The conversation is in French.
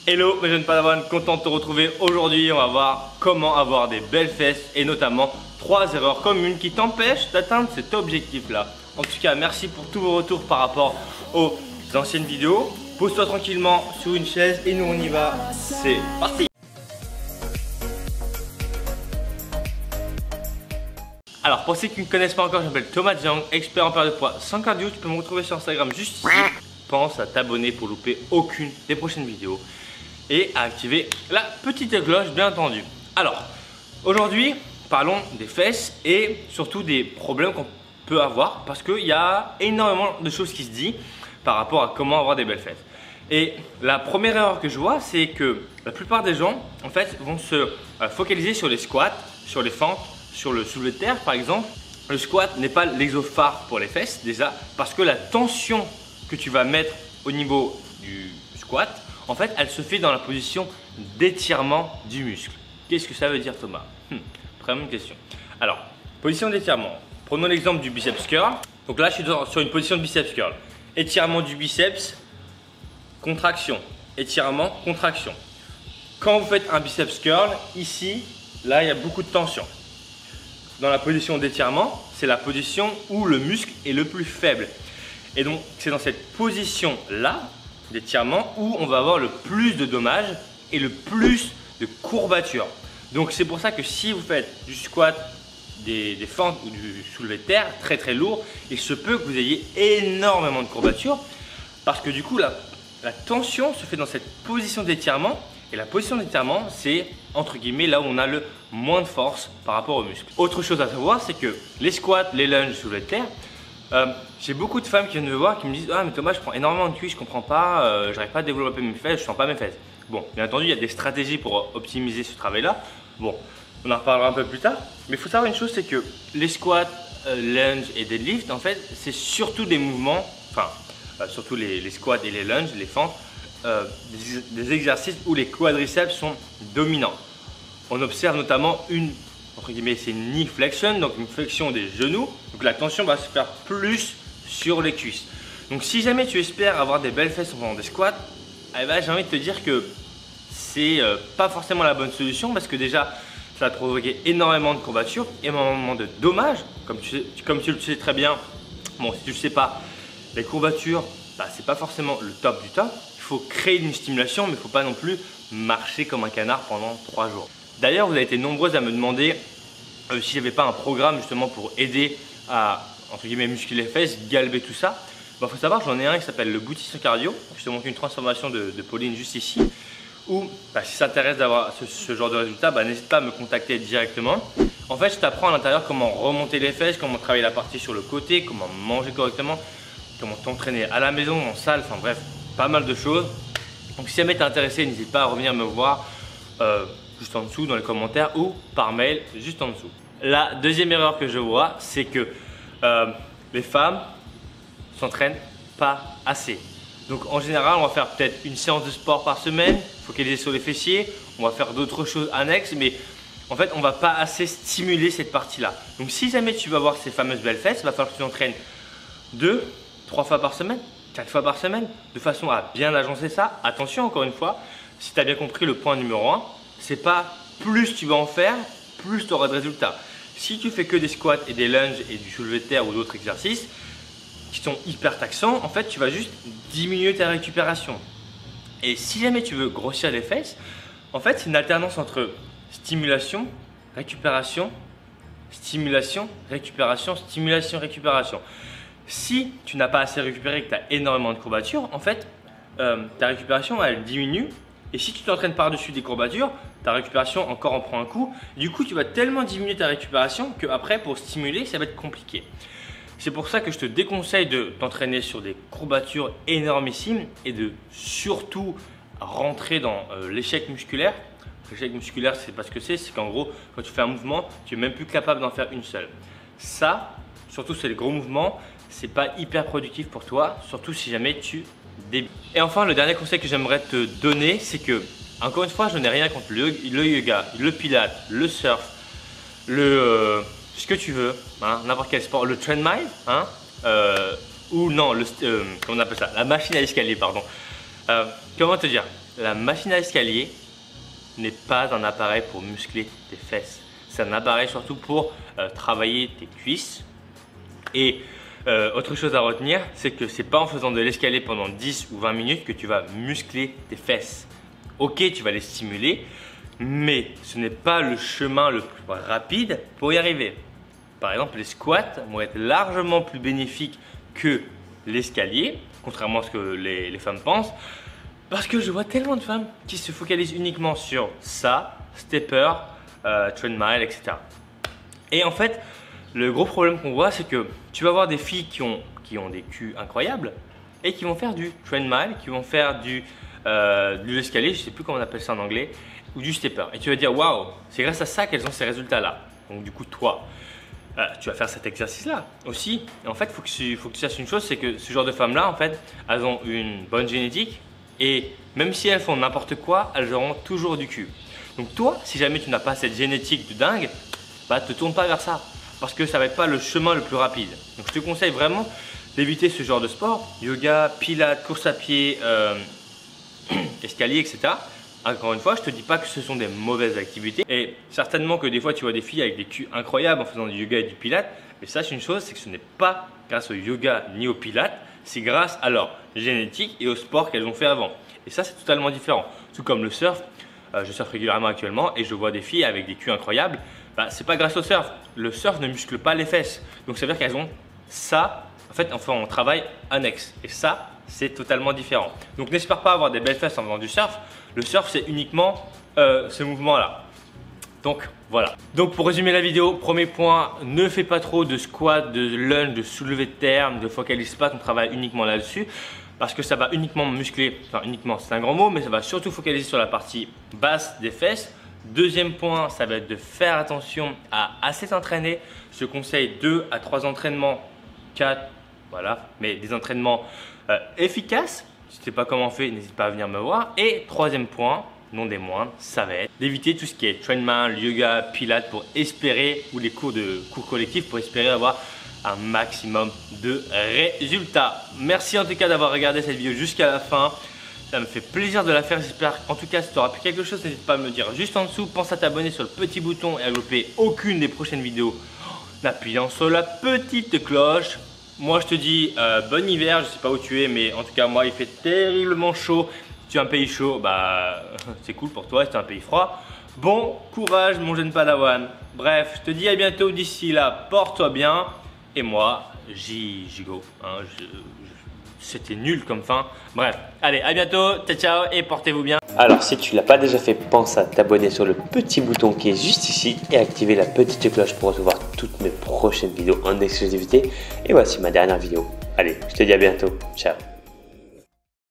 Hello mes jeunes padawans, content de te retrouver aujourd'hui. On va voir comment avoir des belles fesses et notamment 3 erreurs communes qui t'empêchent d'atteindre cet objectif là. En tout cas, merci pour tous vos retours par rapport aux anciennes vidéos. Pose-toi tranquillement sur une chaise et nous on y va. C'est parti. Alors pour ceux qui ne me connaissent pas encore, je m'appelle Thomas Jiang, expert en perte de poids sans cardio. Tu peux me retrouver sur Instagram juste ici. Pense à t'abonner pour louper aucune des prochaines vidéos et à activer la petite cloche bien entendu. Alors aujourd'hui parlons des fesses et surtout des problèmes qu'on peut avoir parce qu'il y a énormément de choses qui se disent par rapport à comment avoir des belles fesses. Et la première erreur que je vois, c'est que la plupart des gens en fait vont se focaliser sur les squats, sur les fentes, sur le soulevé de terre par exemple. Le squat n'est pas l'exophare pour les fesses déjà parce que la tension que tu vas mettre au niveau du squat, en fait, elle se fait dans la position d'étirement du muscle. Qu'est-ce que ça veut dire, Thomas? Très bonne question. Alors, position d'étirement. Prenons l'exemple du biceps curl. Donc là, je suis sur une position de biceps curl. Étirement du biceps, contraction. Étirement, contraction. Quand vous faites un biceps curl, ici, là, il y a beaucoup de tension. Dans la position d'étirement, c'est la position où le muscle est le plus faible. Et donc, c'est dans cette position-là d'étirement où on va avoir le plus de dommages et le plus de courbatures. Donc, c'est pour ça que si vous faites du squat, des fentes ou du soulevé de terre très très lourd, il se peut que vous ayez énormément de courbatures parce que du coup, la tension se fait dans cette position d'étirement. Et la position d'étirement, c'est entre guillemets là où on a le moins de force par rapport aux muscles. Autre chose à savoir, c'est que les squats, les lunges, soulevé de terre, j'ai beaucoup de femmes qui viennent me voir qui me disent: ah mais Thomas, je prends énormément de cuisses, je comprends pas, j'arrive pas à développer mes fesses, je sens pas mes fesses. Bon, bien entendu, il y a des stratégies pour optimiser ce travail là. Bon, on en reparlera un peu plus tard. Mais il faut savoir une chose, c'est que les squats, lunges et deadlift, en fait, c'est surtout des mouvements, enfin, surtout les squats et les lunges, les fentes, des exercices où les quadriceps sont dominants. On observe notamment une, entre guillemets, c'est une knee flexion, donc une flexion des genoux. Donc la tension va se faire plus sur les cuisses. Donc si jamais tu espères avoir des belles fesses en faisant des squats, eh ben, j'ai envie de te dire que c'est pas forcément la bonne solution parce que déjà ça va te provoquer énormément de courbatures, énormément de dommages. Comme tu le sais très bien, bon si tu ne le sais pas, les courbatures, bah, c'est pas forcément le top du top. Il faut créer une stimulation mais il ne faut pas non plus marcher comme un canard pendant 3 jours. D'ailleurs, vous avez été nombreuses à me demander si j'avais pas un programme justement pour aider à, entre guillemets, muscler les fesses, galber tout ça. Bon, faut savoir, j'en ai un qui s'appelle le Booty sans cardio. Je te montre une transformation de Pauline juste ici. Où, bah, si ça t'intéresse d'avoir ce genre de résultat, bah, n'hésite pas à me contacter directement. En fait, je t'apprends à l'intérieur comment remonter les fesses, comment travailler la partie sur le côté, comment manger correctement, comment t'entraîner à la maison, en salle, enfin bref, pas mal de choses. Donc si jamais t'es intéressé, n'hésite pas à revenir me voir juste en dessous dans les commentaires ou par mail juste en dessous. La deuxième erreur que je vois, c'est que les femmes s'entraînent pas assez. Donc en général, on va faire peut-être une séance de sport par semaine, focaliser sur les fessiers, on va faire d'autres choses annexes, mais en fait, on va pas assez stimuler cette partie-là. Donc si jamais tu veux avoir ces fameuses belles fesses, il va falloir que tu t'entraînes 2, 3 fois par semaine, 4 fois par semaine, de façon à bien agencer ça. Attention, encore une fois, si tu as bien compris le point numéro 1, c'est pas plus tu vas en faire, plus tu auras de résultats. Si tu fais que des squats et des lunges et du soulevé de terre ou d'autres exercices qui sont hyper taxants, en fait, tu vas juste diminuer ta récupération. Et si jamais tu veux grossir les fesses, en fait, c'est une alternance entre stimulation, récupération, stimulation, récupération, stimulation, récupération. Si tu n'as pas assez récupéré et que tu as énormément de courbatures, en fait, ta récupération, elle diminue. Et si tu t'entraînes par-dessus des courbatures, ta récupération encore en prend un coup. Du coup, tu vas tellement diminuer ta récupération qu'après, pour stimuler, ça va être compliqué. C'est pour ça que je te déconseille de t'entraîner sur des courbatures énormissimes et de surtout rentrer dans l'échec musculaire. L'échec musculaire, c'est pas ce que c'est qu'en gros, quand tu fais un mouvement, tu n'es même plus capable d'en faire une seule. Ça, surtout sur les gros mouvements, c'est pas hyper productif pour toi, surtout si jamais tu débutes. Et enfin, le dernier conseil que j'aimerais te donner, c'est que, encore une fois, je n'ai rien contre le yoga, le pilate, le surf, ce que tu veux, hein, n'importe quel sport, le treadmill, hein, ou non, comment on appelle ça, la machine à escalier, pardon. Comment te dire, la machine à escalier n'est pas un appareil pour muscler tes fesses. C'est un appareil surtout pour travailler tes cuisses. Et autre chose à retenir, c'est que c'est pas en faisant de l'escalier pendant 10 ou 20 minutes que tu vas muscler tes fesses. Ok, tu vas les stimuler, mais ce n'est pas le chemin le plus rapide pour y arriver. Par exemple, les squats vont être largement plus bénéfiques que l'escalier, contrairement à ce que les femmes pensent, parce que je vois tellement de femmes qui se focalisent uniquement sur ça, stepper, treadmill, etc. Et en fait, le gros problème qu'on voit, c'est que tu vas avoir des filles qui ont des culs incroyables et qui vont faire du treadmill, qui vont faire de l'escalier, je ne sais plus comment on appelle ça en anglais, ou du stepper. Et tu vas dire, waouh, c'est grâce à ça qu'elles ont ces résultats-là. Donc du coup, toi, tu vas faire cet exercice-là aussi. Et en fait, il faut que tu saches une chose, c'est que ce genre de femmes-là, en fait, elles ont une bonne génétique et même si elles font n'importe quoi, elles auront toujours du cul. Donc toi, si jamais tu n'as pas cette génétique de dingue, bah te tourne pas vers ça parce que ça va être pas le chemin le plus rapide. Donc je te conseille vraiment d'éviter ce genre de sport, yoga, pilates, course à pied, escalier, etc. Encore une fois, je te dis pas que ce sont des mauvaises activités et certainement que des fois tu vois des filles avec des culs incroyables en faisant du yoga et du pilates, mais sache une chose, c'est que ce n'est pas grâce au yoga ni au pilates, c'est grâce à leur génétique et au sport qu'elles ont fait avant. Et ça, c'est totalement différent. Tout comme le surf, je surfe régulièrement actuellement et je vois des filles avec des culs incroyables. Bah, c'est pas grâce au surf. Le surf ne muscle pas les fesses. Donc ça veut dire qu'elles ont ça, en fait, enfin, on travaille annexe. Et ça, c'est totalement différent. Donc n'espère pas avoir des belles fesses en faisant du surf. Le surf, c'est uniquement ce mouvement-là. Donc voilà. Donc pour résumer la vidéo, premier point, ne fais pas trop de squat, de lunge, de soulevé de terre, ne focalise pas ton travail uniquement là-dessus parce que ça va uniquement muscler, enfin uniquement c'est un grand mot, mais ça va surtout focaliser sur la partie basse des fesses. Deuxième point, ça va être de faire attention à assez t'entraîner. Je te conseille 2 à 3 entraînements, 4, voilà, mais des entraînements efficaces. Si tu ne sais pas comment on fait, n'hésite pas à venir me voir. Et troisième point, non des moindres, ça va être d'éviter tout ce qui est treadmill, yoga, pilates pour espérer, ou les cours collectifs pour espérer avoir un maximum de résultats. Merci en tout cas d'avoir regardé cette vidéo jusqu'à la fin. Ça me fait plaisir de la faire, j'espère en tout cas si tu auras appris quelque chose, n'hésite pas à me le dire juste en dessous. Pense à t'abonner sur le petit bouton et à ne louper aucune des prochaines vidéos en appuyant sur la petite cloche. Moi je te dis bon hiver, je sais pas où tu es mais en tout cas moi il fait terriblement chaud. Si tu es un pays chaud, bah c'est cool pour toi. Si tu es un pays froid, bon courage mon jeune padawan. Bref, je te dis à bientôt, d'ici là, porte-toi bien. Et moi, j'y go. Hein, c'était nul comme fin. Bref, allez, à bientôt, ciao ciao et portez-vous bien. Alors si tu ne l'as pas déjà fait, pense à t'abonner sur le petit bouton qui est juste ici et activer la petite cloche pour recevoir toutes mes prochaines vidéos en exclusivité. Et voici ma dernière vidéo. Allez, je te dis à bientôt, ciao.